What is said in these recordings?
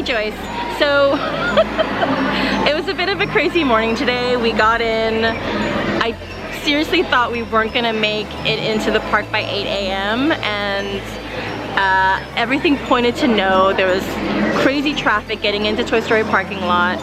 Joyce. So it was a bit of a crazy morning today. We got in, I seriously thought we weren't gonna make it into the park by 8 a.m. and everything pointed to no. There was crazy traffic getting into Toy Story parking lot.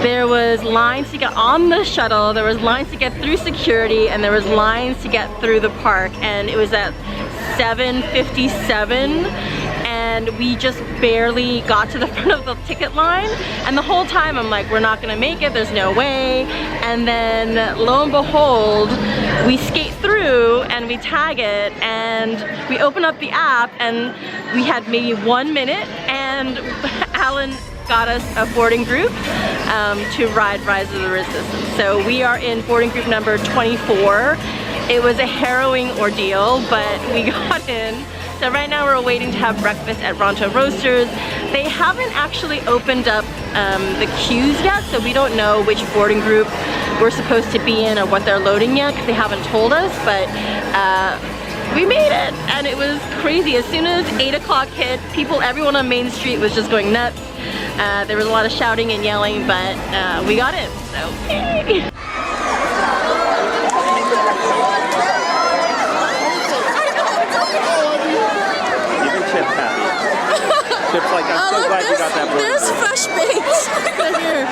There was lines to get on the shuttle, there was lines to get through security, and there was lines to get through the park, and it was at 7:57 and we just barely got to the front of the ticket line, and the whole time I'm like, we're not gonna make it, there's no way. And then lo and behold, we skate through and we tag it and we open up the app and we had maybe 1 minute and Alan got us a boarding group to ride Rise of the Resistance. So we are in boarding group number 24. It was a harrowing ordeal, but we got in. So right now we're waiting to have breakfast at Rancho Roasters. They haven't actually opened up the queues yet, so we don't know which boarding group we're supposed to be in or what they're loading yet, because they haven't told us, but we made it, and it was crazy. As soon as 8 o'clock hit, everyone on Main Street was just going nuts. There was a lot of shouting and yelling, but we got in, so yay! Chip's like, I'm so glad you got that board. There's fresh bakes right here.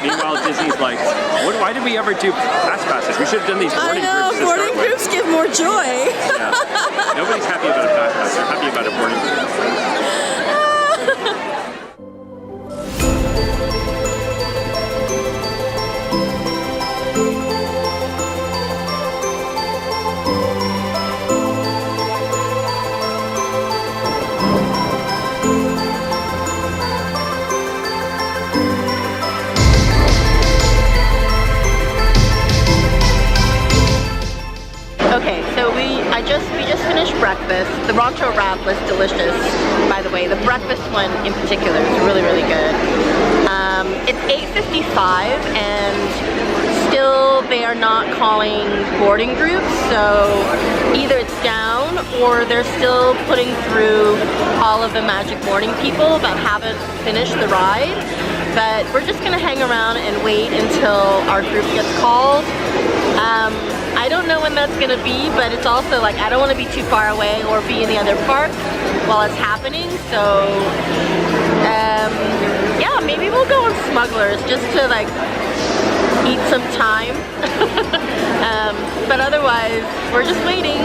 Meanwhile, Disney's like, why did we ever do fast passes? We should have done these boarding groups. Boarding groups give more joy. Yeah. Nobody's happy about a fast pass. They're happy about a boarding group. Okay, so we just finished breakfast. The Rancho wrap was delicious, by the way. The breakfast one in particular is really, really good. It's 8:55 and still they are not calling boarding groups, so either it's down or they're still putting through all of the magic boarding people that haven't finished the ride. But we're just gonna hang around and wait until our group gets called. I don't know when that's gonna be, but it's also like I don't want to be too far away or be in the other park while it's happening. So yeah, maybe we'll go on Smugglers just to like eat some time. But otherwise, we're just waiting.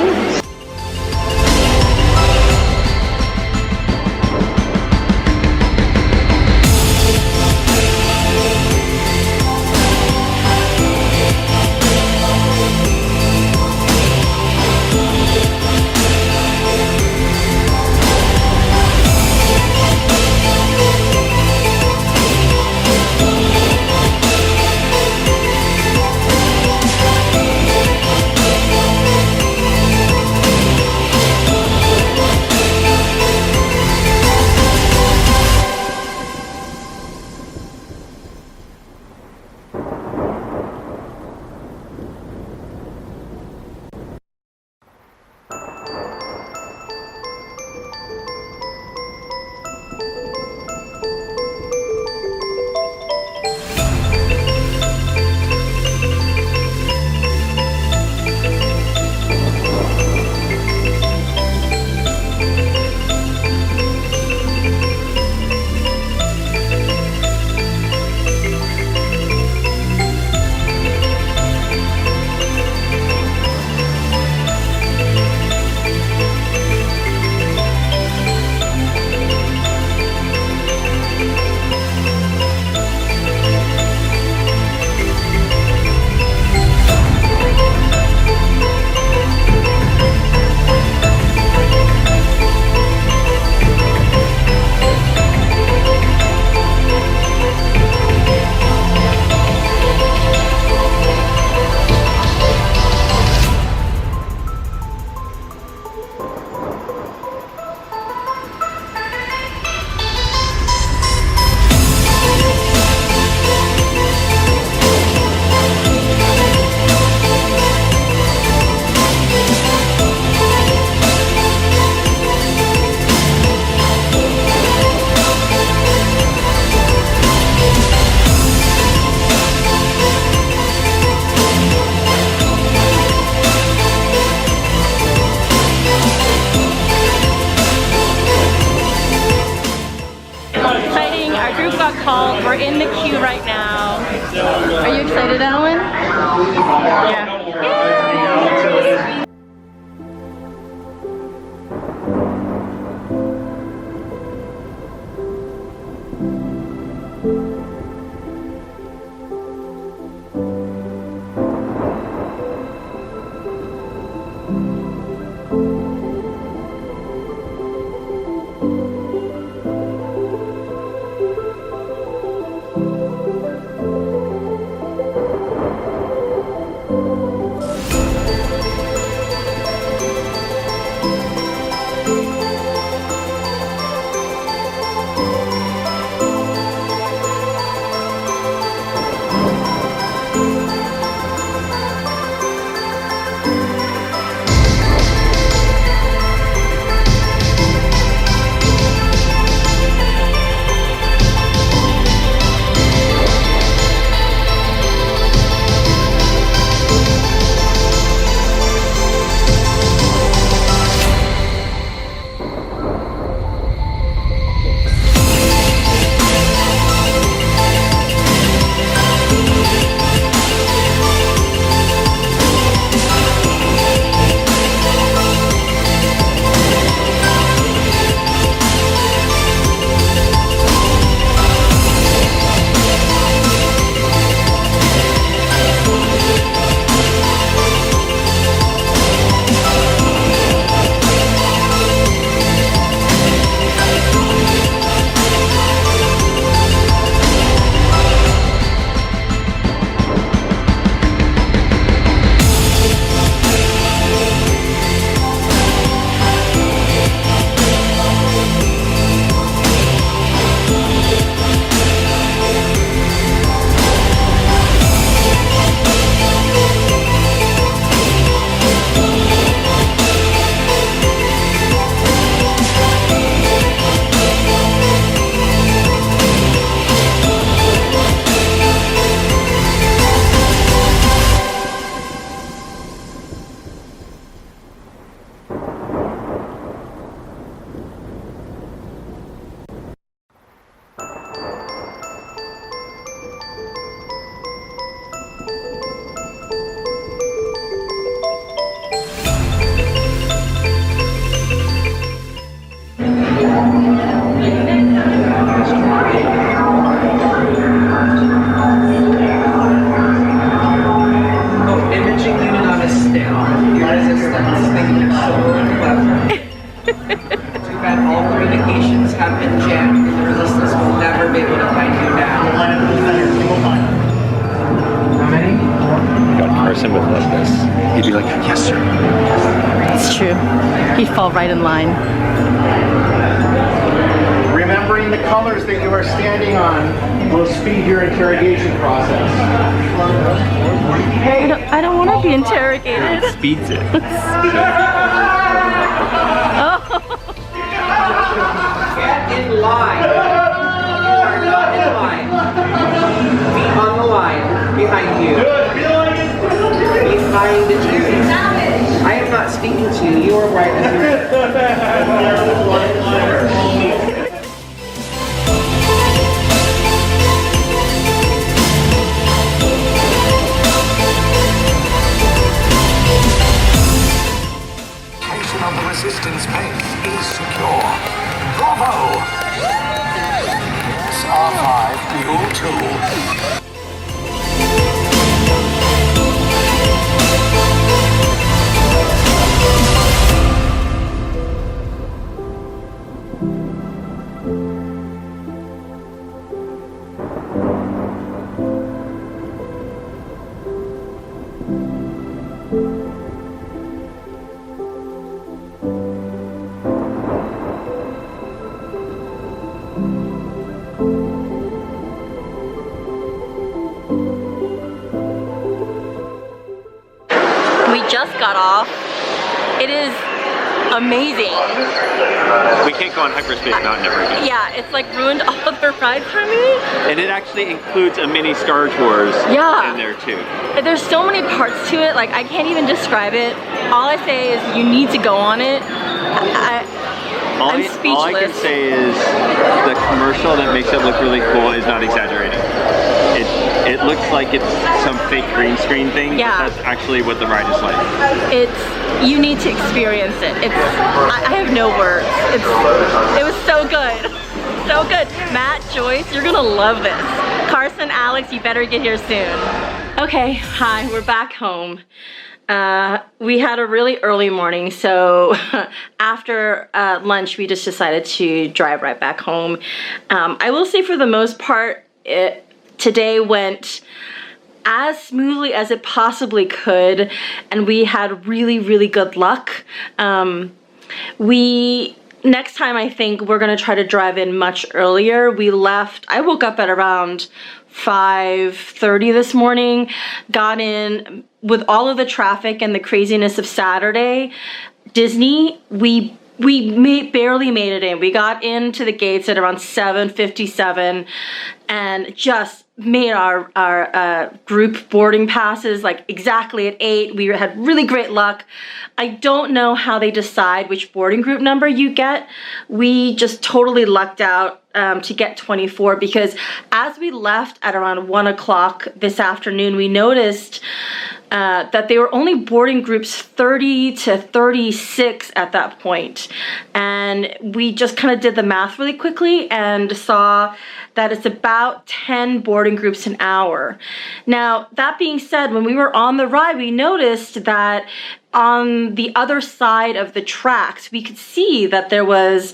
Are you excited, Alan? Yeah. Carson would love this. He'd be like, yes, sir. It's true. He'd fall right in line. Remembering the colors that you are standing on will speed your interrogation process. I don't want to be interrogated. It speeds it. Get in line. You are not in line. Be on the line behind you. Behind you. I am not speaking to you. You are right here. Of the resistance base is secure. Bravo! Yes, R5, Mule 2. Just got off. It is amazing. We can't go on Hyperspace Mountain ever again. Yeah, it's like ruined all the rides for me. And it actually includes a mini Star Tours in there too. There's so many parts to it, like I can't even describe it. All I say is you need to go on it. I'm speechless. All I can say is the commercial that makes it look really cool is not exaggerating. It looks like it's some fake green screen thing. Yeah. But that's actually what the ride is like. You need to experience it. I have no words. It was so good. So good. Matt, Joyce, you're gonna love this. Carson, Alex, you better get here soon. Okay, hi, we're back home. We had a really early morning, so after lunch, we just decided to drive right back home. I will say for the most part, today went as smoothly as it possibly could, and we had really, really good luck. Next time I think we're gonna try to drive in much earlier. I woke up at around 5:30 this morning, got in with all of the traffic and the craziness of Saturday. Disney, we barely made it in. We got into the gates at around 7:57 and just made our group boarding passes like exactly at 8. We had really great luck. I don't know how they decide which boarding group number you get. We just totally lucked out to get 24, because as we left at around 1 o'clock this afternoon, we noticed that they were only boarding groups 30 to 36 at that point. And we just kind of did the math really quickly and saw that it's about 10 boarding groups an hour. Now, that being said, when we were on the ride, we noticed that on the other side of the tracks, we could see that there was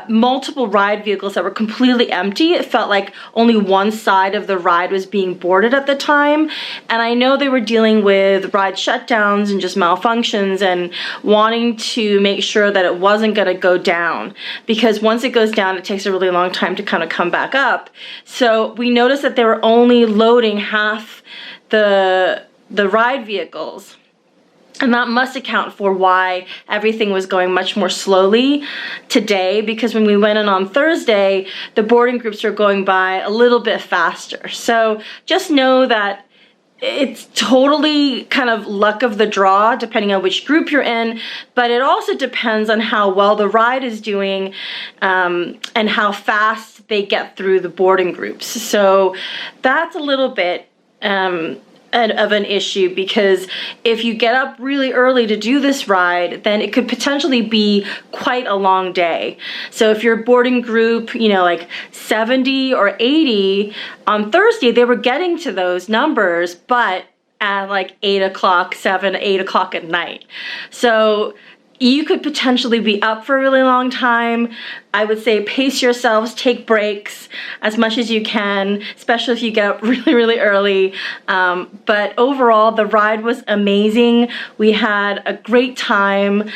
multiple ride vehicles that were completely empty. It felt like only one side of the ride was being boarded at the time. And I know they were dealing with ride shutdowns and just malfunctions and wanting to make sure that it wasn't gonna go down, because once it goes down, it takes a really long time to kind of come back up. So we noticed that they were only loading half the ride vehicles. And that must account for why everything was going much more slowly today, because when we went in on Thursday, the boarding groups are going by a little bit faster. So just know that it's totally kind of luck of the draw depending on which group you're in, but it also depends on how well the ride is doing and how fast they get through the boarding groups. So that's a little bit of an issue, because if you get up really early to do this ride, then it could potentially be quite a long day. So if you're a boarding group, you know, like 70 or 80, on Thursday they were getting to those numbers, but at like 8 o'clock, 8 o'clock at night. So you could potentially be up for a really long time. I would say pace yourselves, take breaks as much as you can, especially if you get up really, really early. But overall, the ride was amazing. We had a great time.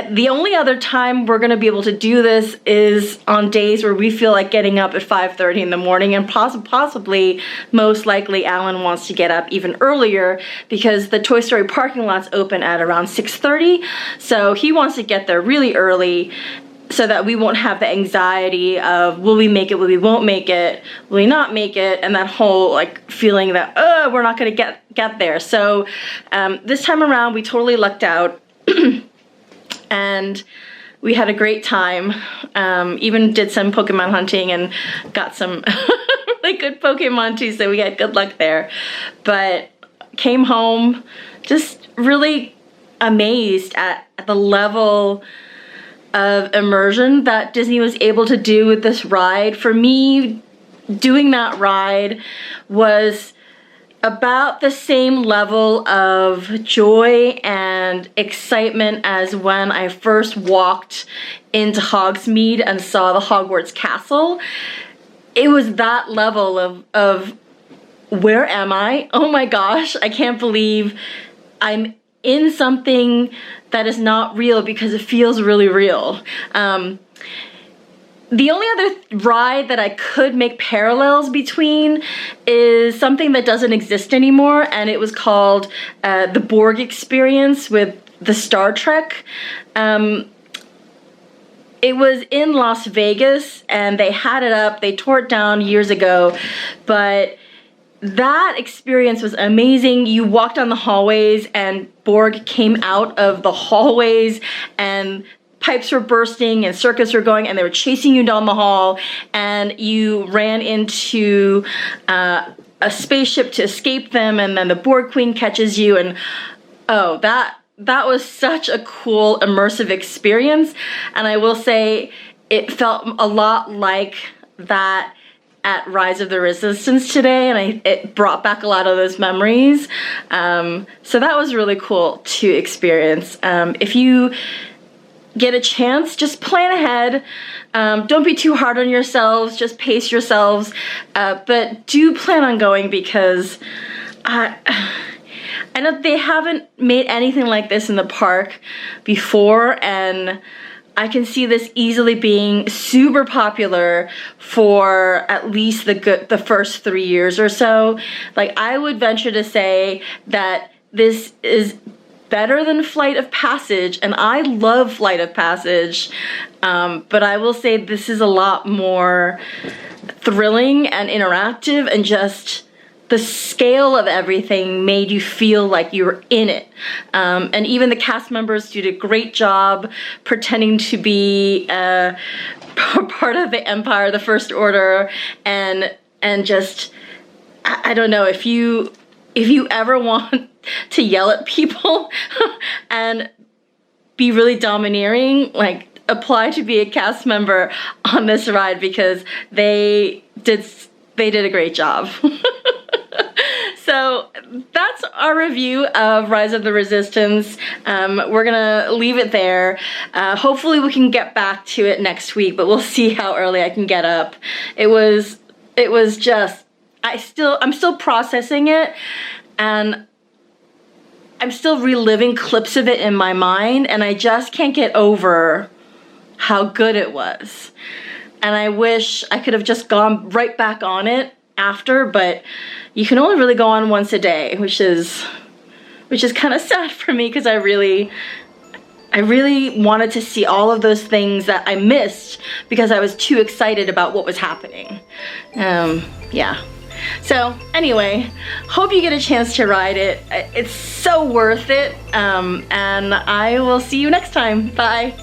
The only other time we're gonna be able to do this is on days where we feel like getting up at 5:30 in the morning, and possibly, most likely, Alan wants to get up even earlier because the Toy Story parking lot's open at around 6:30, so he wants to get there really early so that we won't have the anxiety of will we make it, will we won't make it, will we not make it, and that whole like feeling that, we're not gonna get there. So this time around, we totally lucked out. And we had a great time. Even did some Pokemon hunting and got some really good Pokemon too, so we had good luck there. But came home just really amazed at the level of immersion that Disney was able to do with this ride. For me, doing that ride was about the same level of joy and excitement as when I first walked into Hogsmeade and saw the Hogwarts Castle. It was that level of where am I? Oh my gosh, I can't believe I'm in something that is not real because it feels really real. The only other ride that I could make parallels between is something that doesn't exist anymore, and it was called the Borg Experience with the Star Trek. It was in Las Vegas, and they had it up. They tore it down years ago, but that experience was amazing. You walked down the hallways, and Borg came out of the hallways, and pipes were bursting and circuits were going, and they were chasing you down the hall, and you ran into a spaceship to escape them, and then the Borg Queen catches you, and oh, that was such a cool immersive experience. And I will say it felt a lot like that at Rise of the Resistance today, and it brought back a lot of those memories. So that was really cool to experience. If you get a chance, just plan ahead. Don't be too hard on yourselves, just pace yourselves, but do plan on going, because I know they haven't made anything like this in the park before, and I can see this easily being super popular for at least the first 3 years or so. Like, I would venture to say that this is better than Flight of Passage, and I love Flight of Passage, but I will say this is a lot more thrilling and interactive, and just the scale of everything made you feel like you were in it. And even the cast members did a great job pretending to be part of the Empire, the First Order, and just, I don't know, if you ever want to yell at people and be really domineering, like, apply to be a cast member on this ride, because they did a great job. So that's our review of Rise of the Resistance. We're gonna leave it there. Hopefully we can get back to it next week, but we'll see how early I can get up. It was just, I'm still processing it, and I'm still reliving clips of it in my mind, and I just can't get over how good it was. And I wish I could have just gone right back on it after, but you can only really go on once a day, which is kind of sad for me, because I really wanted to see all of those things that I missed because I was too excited about what was happening. Yeah. So anyway, hope you get a chance to ride it. It's so worth it, and I will see you next time. Bye.